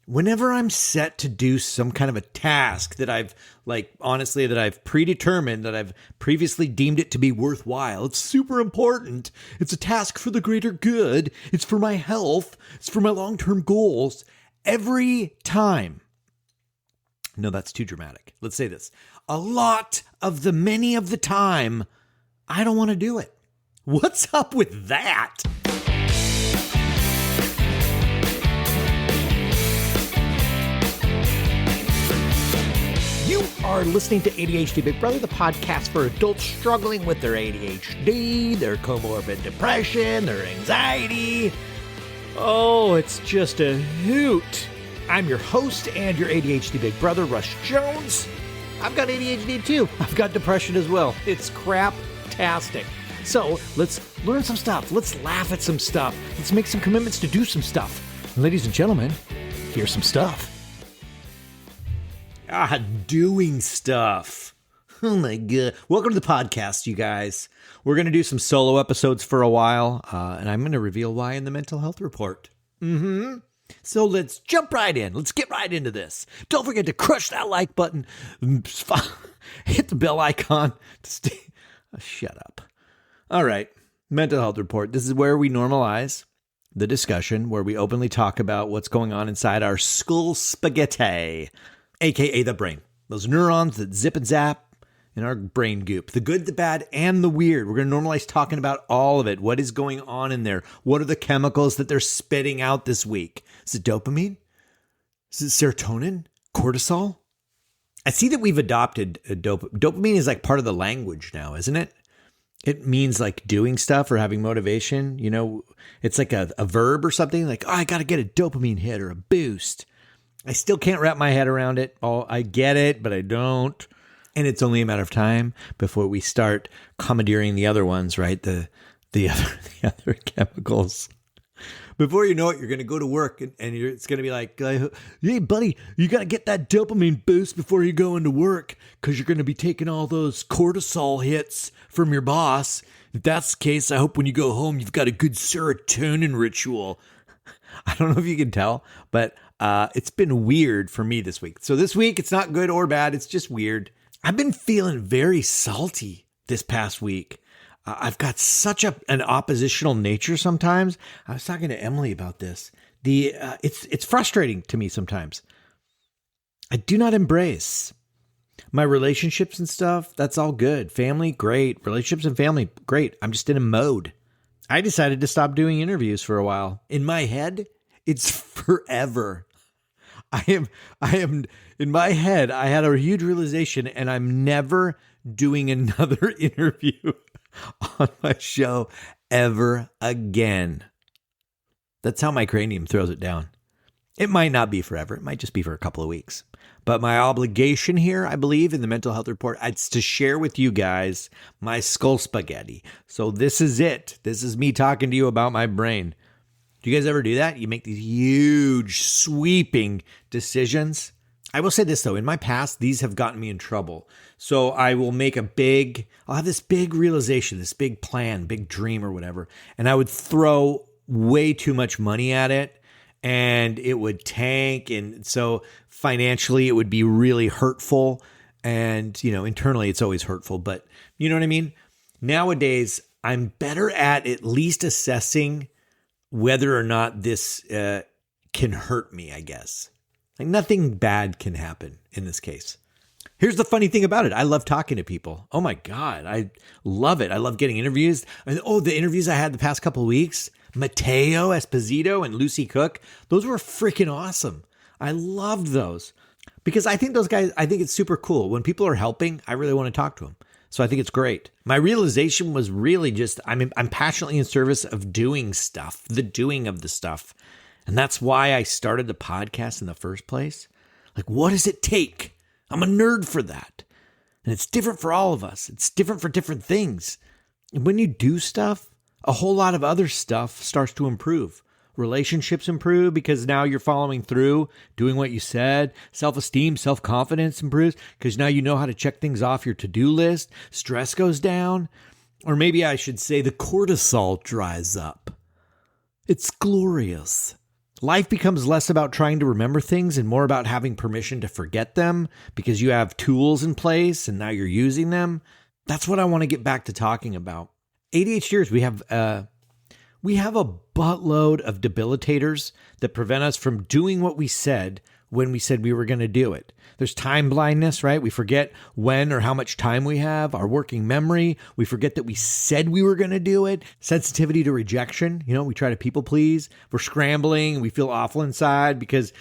whenever I'm set to do some kind of a task that I've that I've predetermined, that I've previously deemed it to be worthwhile, it's super important. It's a task for the greater good. It's for my health. It's for my long-term goals. Every time. No, that's too dramatic. Let's say this. Many of the time, I don't want to do it. What's up with that? You are listening to ADHD Big Brother, the podcast for adults struggling with their ADHD, their comorbid depression, their anxiety. Oh, it's just a hoot. I'm your host and your ADHD Big Brother, Russ Jones. I've got ADHD too. I've got depression as well. It's crap-tastic. So let's learn some stuff. Let's laugh at some stuff. Let's make some commitments to do some stuff. Ladies and gentlemen, here's some stuff. Doing stuff. Oh my God. Welcome to the podcast, you guys. We're going to do some solo episodes for a while, and I'm going to reveal why in the mental health report. So let's jump right in. Let's get right into this. Don't forget to crush that like button. Hit the bell icon to stay. Shut up. All right. Mental health report. This is where we normalize the discussion, where we openly talk about what's going on inside our skull spaghetti, aka the brain. Those neurons that zip and zap in our brain goop. The good, the bad, and the weird. We're going to normalize talking about all of it. What is going on in there? What are the chemicals that they're spitting out this week? Is it dopamine? Is it serotonin? Cortisol? I see that we've adopted dopamine is like part of the language now, isn't it? It means like doing stuff or having motivation. You know, it's like a verb or something like, oh, I got to get a dopamine hit or a boost. I still can't wrap my head around it. Oh, I get it, but I don't. And it's only a matter of time before we start commandeering the other ones, right? The other chemicals. Before you know it, you're going to go to work and it's going to be like, hey, buddy, you got to get that dopamine boost before you go into work because you're going to be taking all those cortisol hits from your boss. If that's the case, I hope when you go home, you've got a good serotonin ritual. I don't know if you can tell, but it's been weird for me this week. So this week, it's not good or bad. It's just weird. I've been feeling very salty this past week. I've got such an oppositional nature sometimes. I was talking to Emily about this. It's frustrating to me sometimes. I do not embrace my relationships and stuff. That's all good. Family, great. Relationships and family, great. I'm just in a mode. I decided to stop doing interviews for a while. In my head, it's forever. I am in my head, I had a huge realization, and I'm never doing another interview on my show ever again. That's how my cranium throws it down. It might not be forever. It might just be for a couple of weeks. But my obligation here, I believe, in the mental health report, it's to share with you guys my skull spaghetti. So this is it. This is me talking to you about my brain. Do you guys ever do that? You make these huge, sweeping decisions. I will say this, though. In my past, these have gotten me in trouble. So I will I'll have this big realization, this big plan, big dream or whatever, and I would throw way too much money at it, and it would tank. And so financially, it would be really hurtful. And, you know, internally, it's always hurtful. But you know what I mean? Nowadays, I'm better at least assessing whether or not this can hurt me, I guess. Like nothing bad can happen in this case. Here's the funny thing about it. I love talking to people. Oh my God. I love it. I love getting interviews. And the interviews I had the past couple of weeks, Mateo Esposito and Lucy Cook, those were freaking awesome. I loved those because I think those guys, I think it's super cool. When people are helping, I really want to talk to them. So I think it's great. My realization was really just, I'm passionately in service of doing stuff, the doing of the stuff. And that's why I started the podcast in the first place. Like, what does it take? I'm a nerd for that. And it's different for all of us. It's different for different things. And when you do stuff, a whole lot of other stuff starts to improve. Relationships improve because now you're following through, doing what you said. Self-esteem, self-confidence improves because now you know how to check things off your to-do list. Stress goes down. Or maybe I should say the cortisol dries up. It's glorious. Life becomes less about trying to remember things and more about having permission to forget them because you have tools in place and now you're using them. That's what I want to get back to talking about. ADHDers, we have a buttload of debilitators that prevent us from doing what we said when we said we were going to do it. There's time blindness, right? We forget when or how much time we have, our working memory. We forget that we said we were going to do it. Sensitivity to rejection. We try to people please. We're scrambling. We feel awful inside because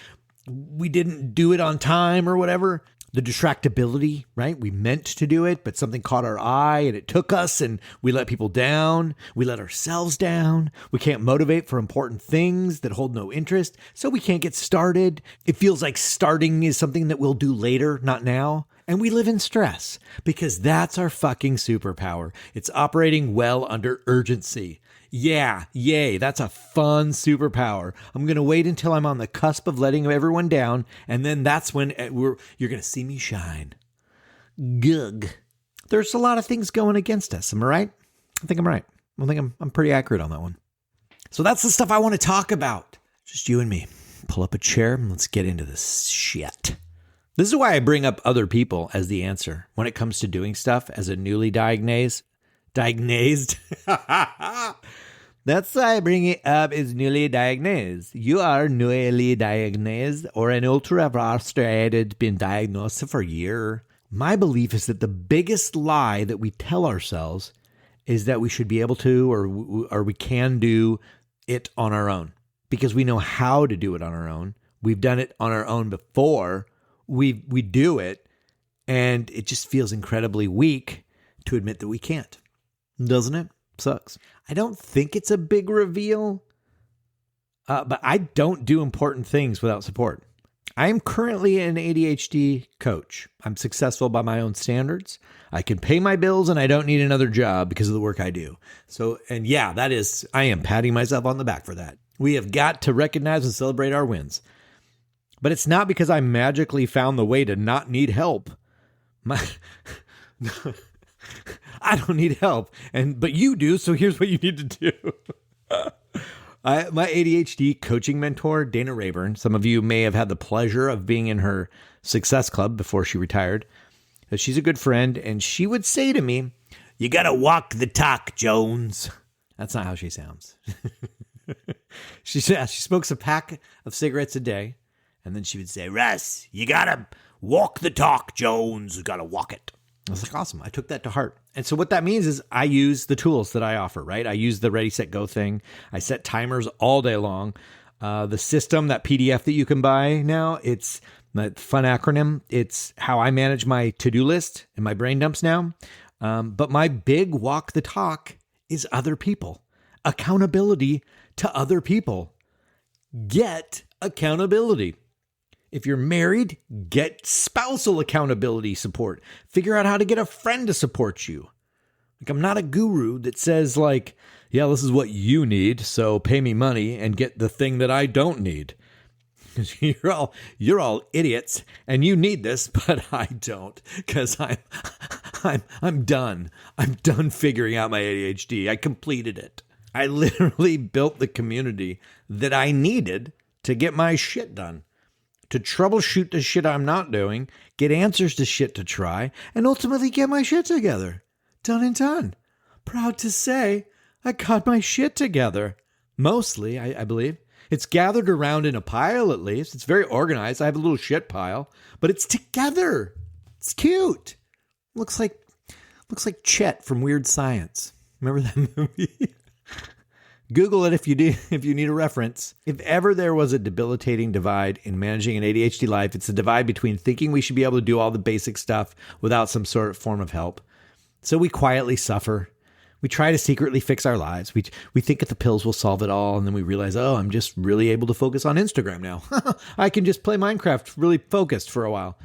we didn't do it on time or whatever. The distractibility, right? We meant to do it, but something caught our eye and it took us and we let people down. We let ourselves down. We can't motivate for important things that hold no interest, so we can't get started. It feels like starting is something that we'll do later, not now. And we live in stress because that's our fucking superpower. It's operating well under urgency. Yeah, yay, that's a fun superpower. I'm going to wait until I'm on the cusp of letting everyone down, and then that's when you're going to see me shine. Gug. There's a lot of things going against us, am I right? I think I'm right. I think I'm pretty accurate on that one. So that's the stuff I want to talk about. Just you and me. Pull up a chair and let's get into this shit. This is why I bring up other people as the answer when it comes to doing stuff as a newly diagnosed. That's why I bring it up as newly diagnosed. You are newly diagnosed or an ultra frustrated, been diagnosed for a year. My belief is that the biggest lie that we tell ourselves is that we should be able to or we can do it on our own because we know how to do it on our own. We've done it on our own before. We do it, and it just feels incredibly weak to admit that we can't. Doesn't it? Sucks. I don't think it's a big reveal, but I don't do important things without support. I am currently an ADHD coach. I'm successful by my own standards. I can pay my bills and I don't need another job because of the work I do. I am patting myself on the back for that. We have got to recognize and celebrate our wins. But it's not because I magically found the way to not need help. I don't need help, but you do, so here's what you need to do. My ADHD coaching mentor, Dana Rayburn, some of you may have had the pleasure of being in her success club before she retired. She's a good friend, and she would say to me, "You gotta walk the talk, Jones." That's not how she sounds. She smokes a pack of cigarettes a day, and then she would say, "Russ, you gotta walk the talk, Jones. You gotta walk it." I was like, awesome. I took that to heart. And so what that means is I use the tools that I offer, right? I use the Ready, Set, Go thing. I set timers all day long. The system, that PDF that you can buy now, it's a fun acronym. It's how I manage my to-do list and my brain dumps now. But my big walk the talk is other people. Accountability to other people. Get accountability. If you're married, get spousal accountability support. Figure out how to get a friend to support you. Like, I'm not a guru that says like, yeah, this is what you need, so pay me money and get the thing that I don't need. You're all idiots and you need this, but I don't, because I'm done. I'm done figuring out my ADHD. I completed it. I literally built the community that I needed to get my shit done. To troubleshoot the shit I'm not doing, get answers to shit to try, and ultimately get my shit together. Done and done. Proud to say, I got my shit together. Mostly, I believe. It's gathered around in a pile, at least. It's very organized. I have a little shit pile, but it's together. It's cute. Looks like Chet from Weird Science. Remember that movie? Google it if you need a reference. If ever there was a debilitating divide in managing an ADHD life, it's the divide between thinking we should be able to do all the basic stuff without some sort of form of help. So we quietly suffer. We try to secretly fix our lives. We think that the pills will solve it all, and then we realize, oh, I'm just really able to focus on Instagram now. I can just play Minecraft really focused for a while.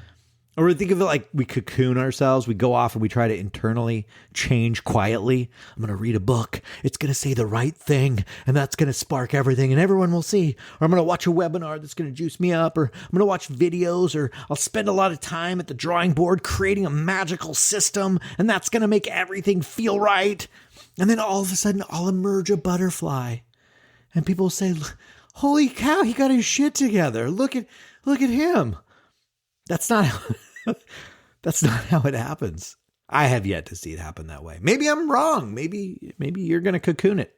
Or we think of it like we cocoon ourselves. We go off and we try to internally change quietly. I'm going to read a book. It's going to say the right thing, and that's going to spark everything, and everyone will see. Or I'm going to watch a webinar that's going to juice me up, or I'm going to watch videos, or I'll spend a lot of time at the drawing board creating a magical system, and that's going to make everything feel right. And then all of a sudden, I'll emerge a butterfly. And people will say, holy cow, he got his shit together. Look at him. That's not that's not how it happens. I have yet to see it happen that way. Maybe I'm wrong. Maybe you're going to cocoon it.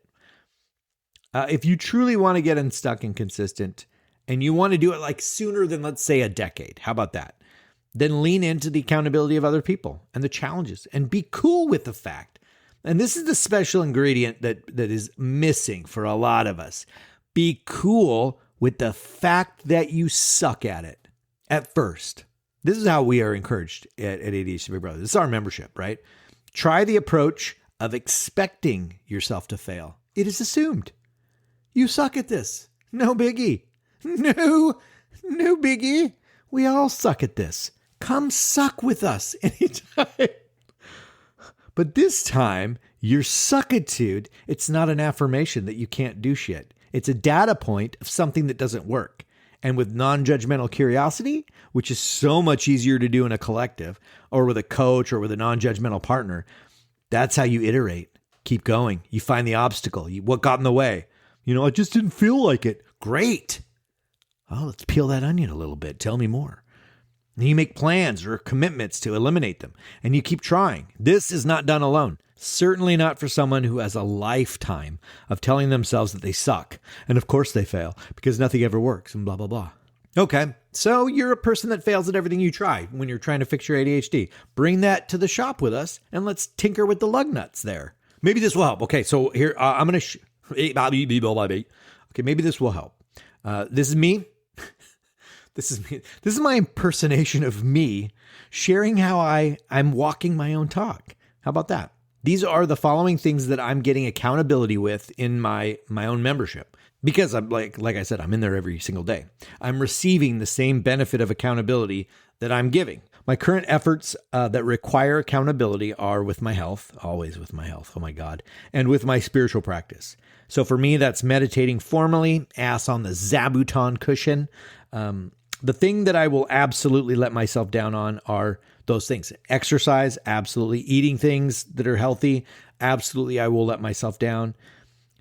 If you truly want to get unstuck and consistent, and you want to do it like sooner than, let's say, a decade, how about that? Then lean into the accountability of other people and the challenges, and be cool with the fact. And this is the special ingredient that is missing for a lot of us. Be cool with the fact that you suck at it at first. This is how we are encouraged at ADHD Big Brother. This is our membership, right? Try the approach of expecting yourself to fail. It is assumed. You suck at this. No biggie. No biggie. We all suck at this. Come suck with us anytime. But this time, your suckitude, it's not an affirmation that you can't do shit. It's a data point of something that doesn't work. And with non-judgmental curiosity, which is so much easier to do in a collective or with a coach or with a non-judgmental partner, that's how you iterate. Keep going. You find the obstacle. What got in the way? I just didn't feel like it. Great. Oh, let's peel that onion a little bit. Tell me more. And you make plans or commitments to eliminate them, and you keep trying. This is not done alone. Certainly not for someone who has a lifetime of telling themselves that they suck. And of course they fail because nothing ever works and blah, blah, blah. Okay, so you're a person that fails at everything you try when you're trying to fix your ADHD. Bring that to the shop with us and let's tinker with the lug nuts there. Maybe this will help. Okay, so here, I'm going to... Okay, maybe this will help. This is me. This is me. This is my impersonation of me sharing how I'm walking my own talk. How about that? These are the following things that I'm getting accountability with in my own membership. Because I'm like I said, I'm in there every single day. I'm receiving the same benefit of accountability that I'm giving. My current efforts that require accountability are with my health, always with my health, oh my God, and with my spiritual practice. So for me, that's meditating formally, ass on the zabuton cushion. The thing that I will absolutely let myself down on are those things. Exercise, absolutely. Eating things that are healthy, absolutely I will let myself down.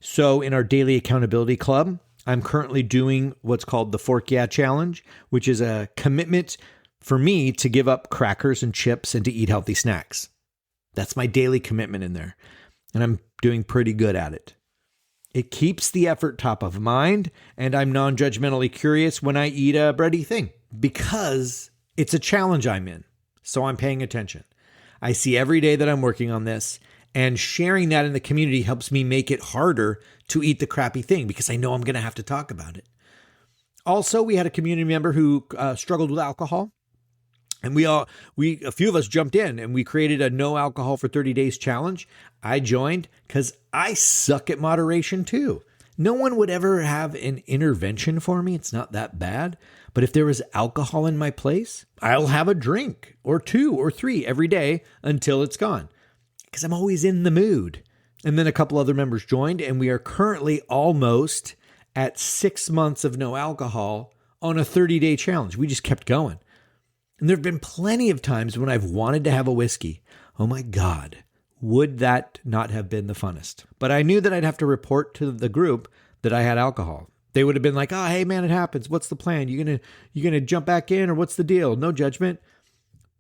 So in our daily accountability club, I'm currently doing what's called the Fork Yeah Challenge, which is a commitment for me to give up crackers and chips and to eat healthy snacks. That's my daily commitment in there. And I'm doing pretty good at it. It keeps the effort top of mind, and I'm non-judgmentally curious when I eat a bready thing because it's a challenge I'm in. So I'm paying attention. I see every day that I'm working on this, and sharing that in the community helps me make it harder to eat the crappy thing because I know I'm going to have to talk about it. Also, we had a community member who struggled with alcohol. And a few of us jumped in and we created a no alcohol for 30 days challenge. I joined because I suck at moderation too. No one would ever have an intervention for me. It's not that bad. But if there was alcohol in my place, I'll have a drink or 2 or 3 every day until it's gone because I'm always in the mood. And then a couple other members joined and we are currently almost at 6 months of no alcohol on a 30-day challenge. We just kept going. And there have been plenty of times when I've wanted to have a whiskey. Oh my God, would that not have been the funnest? But I knew that I'd have to report to the group that I had alcohol. They would have been like, oh, hey man, it happens. What's the plan? You gonna jump back in or what's the deal? No judgment.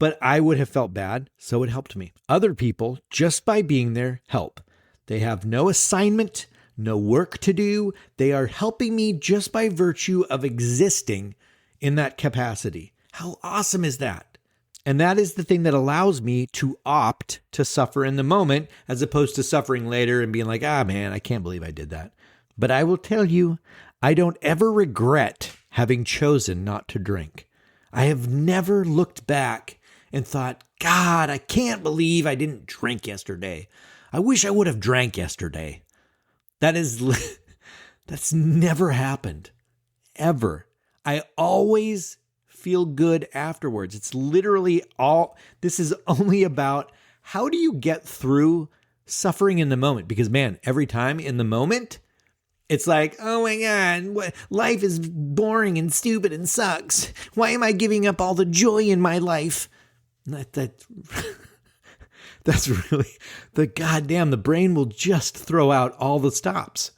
But I would have felt bad, so it helped me. Other people, just by being there, help. They have no assignment, no work to do. They are helping me just by virtue of existing in that capacity. How awesome is that? And that is the thing that allows me to opt to suffer in the moment as opposed to suffering later and being like, man, I can't believe I did that. But I will tell you, I don't ever regret having chosen not to drink. I have never looked back and thought, God, I can't believe I didn't drink yesterday. I wish I would have drank yesterday. That's never happened, ever. I always feel good afterwards. It's literally this is only about how do you get through suffering in the moment? Because man, every time in the moment, it's like, oh my God, life is boring and stupid and sucks. Why am I giving up all the joy in my life? That's really the brain will just throw out all the stops.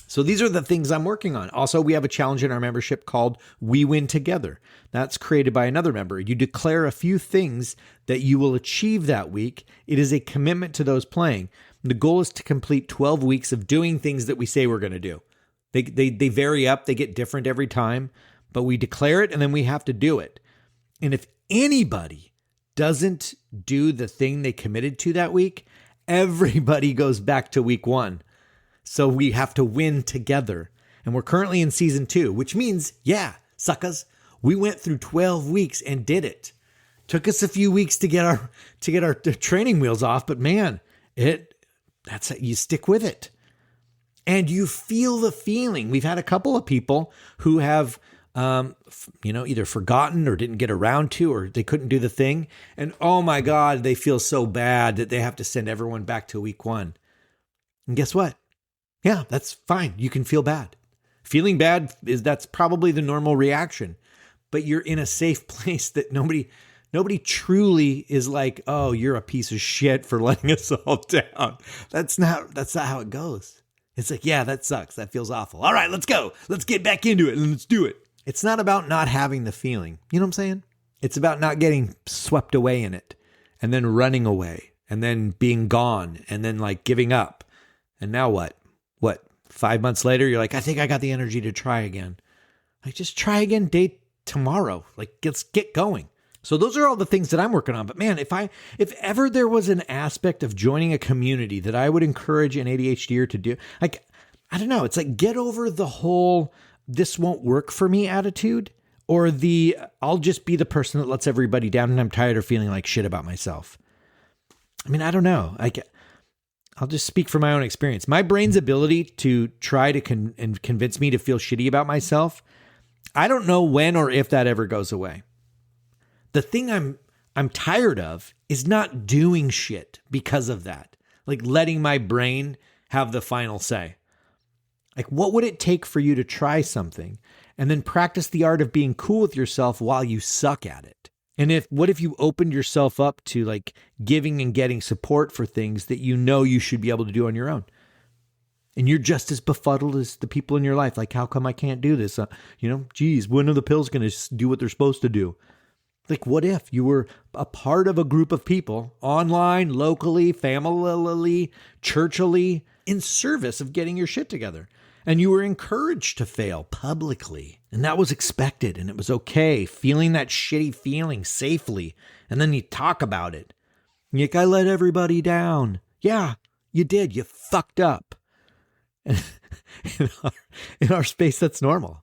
So these are the things I'm working on. Also, we have a challenge in our membership called We Win Together. That's created by another member. You declare a few things that you will achieve that week. It is a commitment to those playing. The goal is to complete 12 weeks of doing things that we say we're going to do. They vary up. They get different every time, but we declare it and then we have to do it. And if anybody doesn't do the thing they committed to that week, everybody goes back to week 1. So we have to win together. And we're currently in season 2, which means, yeah, suckers, we went through 12 weeks and did it. Took us a few weeks to get our training wheels off, but man, that's you stick with it. And you feel the feeling. We've had a couple of people who have either forgotten or didn't get around to, or they couldn't do the thing. And oh my God, they feel so bad that they have to send everyone back to week 1. And guess what? Yeah, that's fine. You can feel bad. Feeling bad that's probably the normal reaction, but you're in a safe place that nobody truly is like, oh, you're a piece of shit for letting us all down. That's not how it goes. It's like, yeah, that sucks. That feels awful. All right, let's go. Let's get back into it and let's do it. It's not about not having the feeling. You know what I'm saying? It's about not getting swept away in it and then running away and then being gone and then like giving up. And now what? 5 months later, you're like, I think I got the energy to try again. Like, just try again tomorrow. Like, let's get going. So those are all the things that I'm working on. But man, if ever there was an aspect of joining a community that I would encourage an ADHDer to do, like, I don't know, it's like get over the whole this won't work for me attitude, or the I'll just be the person that lets everybody down and I'm tired of feeling like shit about myself. I mean, I don't know. I'll just speak from my own experience. My brain's ability to try to convince me to feel shitty about myself, I don't know when or if that ever goes away. The thing I'm tired of is not doing shit because of that. Like letting my brain have the final say. Like, what would it take for you to try something and then practice the art of being cool with yourself while you suck at it? And what if you opened yourself up to like giving and getting support for things that you know you should be able to do on your own? And you're just as befuddled as the people in your life. Like, how come I can't do this? Geez, when are the pills going to do what they're supposed to do? Like, what if you were a part of a group of people online, locally, familially, churchily, in service of getting your shit together? And you were encouraged to fail publicly. And that was expected. And it was okay. Feeling that shitty feeling safely. And then you talk about it. You're like, I let everybody down. Yeah, you did. You fucked up. And in our space, that's normal.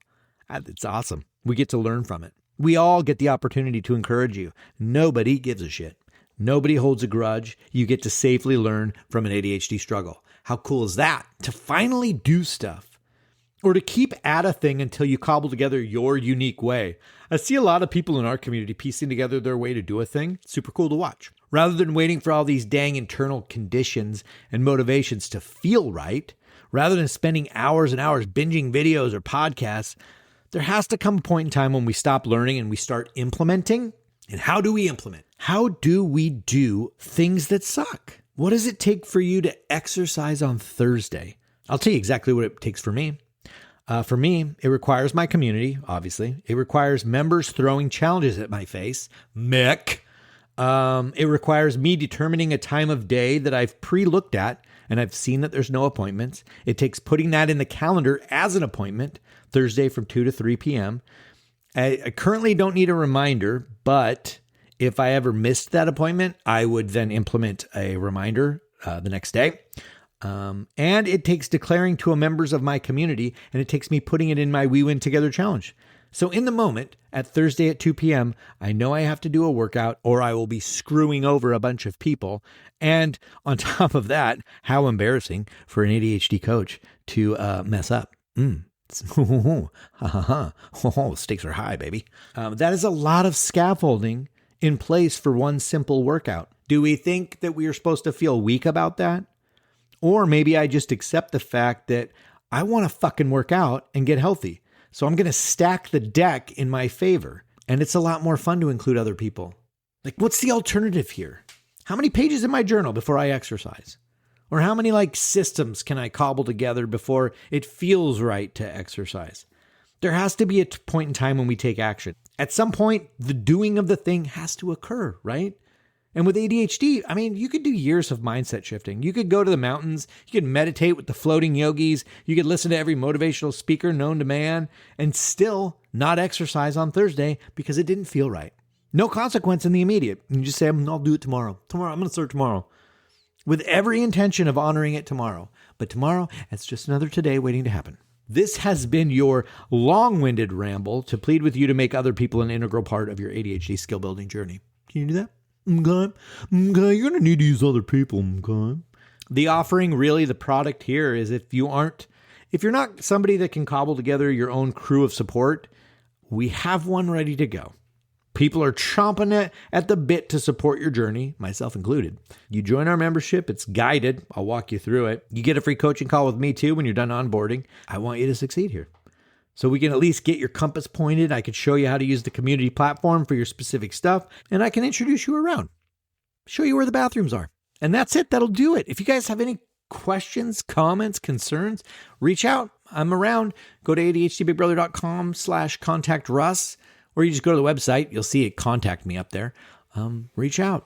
It's awesome. We get to learn from it. We all get the opportunity to encourage you. Nobody gives a shit. Nobody holds a grudge. You get to safely learn from an ADHD struggle. How cool is that? To finally do stuff. Or to keep at a thing until you cobble together your unique way. I see a lot of people in our community piecing together their way to do a thing. Super cool to watch. Rather than waiting for all these dang internal conditions and motivations to feel right, rather than spending hours and hours binging videos or podcasts, there has to come a point in time when we stop learning and we start implementing. And how do we implement? How do we do things that suck? What does it take for you to exercise on Thursday? I'll tell you exactly what it takes for me. For me, it requires my community, obviously. It requires members throwing challenges at my face. Mick. It requires me determining a time of day that I've pre-looked at and I've seen that there's no appointments. It takes putting that in the calendar as an appointment, Thursday from 2 to 3 p.m. I currently don't need a reminder, but if I ever missed that appointment, I would then implement a reminder the next day. And it takes declaring to members of my community, and it takes me putting it in my We Win Together challenge. So in the moment, at Thursday at 2 p.m., I know I have to do a workout or I will be screwing over a bunch of people. And on top of that, how embarrassing for an ADHD coach to mess up. Stakes are high, baby. That is a lot of scaffolding in place for one simple workout. Do we think that we are supposed to feel weak about that? Or maybe I just accept the fact that I want to fucking work out and get healthy. So I'm going to stack the deck in my favor. And it's a lot more fun to include other people. Like, what's the alternative here? How many pages in my journal before I exercise? Or how many systems can I cobble together before it feels right to exercise? There has to be a point in time when we take action. At some point, the doing of the thing has to occur, right? And with ADHD, you could do years of mindset shifting. You could go to the mountains, you could meditate with the floating yogis, you could listen to every motivational speaker known to man, and still not exercise on Thursday because it didn't feel right. No consequence in the immediate. You just say, I'll do it tomorrow. I'm going to start tomorrow. With every intention of honoring it tomorrow. But tomorrow, it's just another today waiting to happen. This has been your long-winded ramble to plead with you to make other people an integral part of your ADHD skill building journey. Can you do that? Okay. You're going to need to use other people. Okay. The offering, really, the product here is if you're not somebody that can cobble together your own crew of support, we have one ready to go. People are chomping at the bit to support your journey, myself included. You join our membership. It's guided. I'll walk you through it. You get a free coaching call with me too when you're done onboarding. I want you to succeed here. So we can at least get your compass pointed. I could show you how to use the community platform for your specific stuff, and I can introduce you around, show you where the bathrooms are. And that's it. That'll do it. If you guys have any questions, comments, concerns, reach out. I'm around. Go to ADHDBigBrother.com/contact Russ. Or you just go to the website. You'll see it. Contact me up there. Reach out.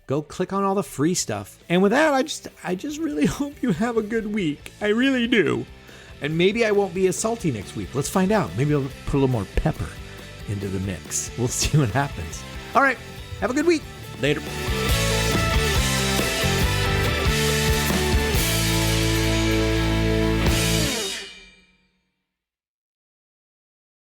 Go click on all the free stuff. And with that, I just really hope you have a good week. I really do. And maybe I won't be as salty next week. Let's find out. Maybe I'll put a little more pepper into the mix. We'll see what happens. All right. Have a good week. Later.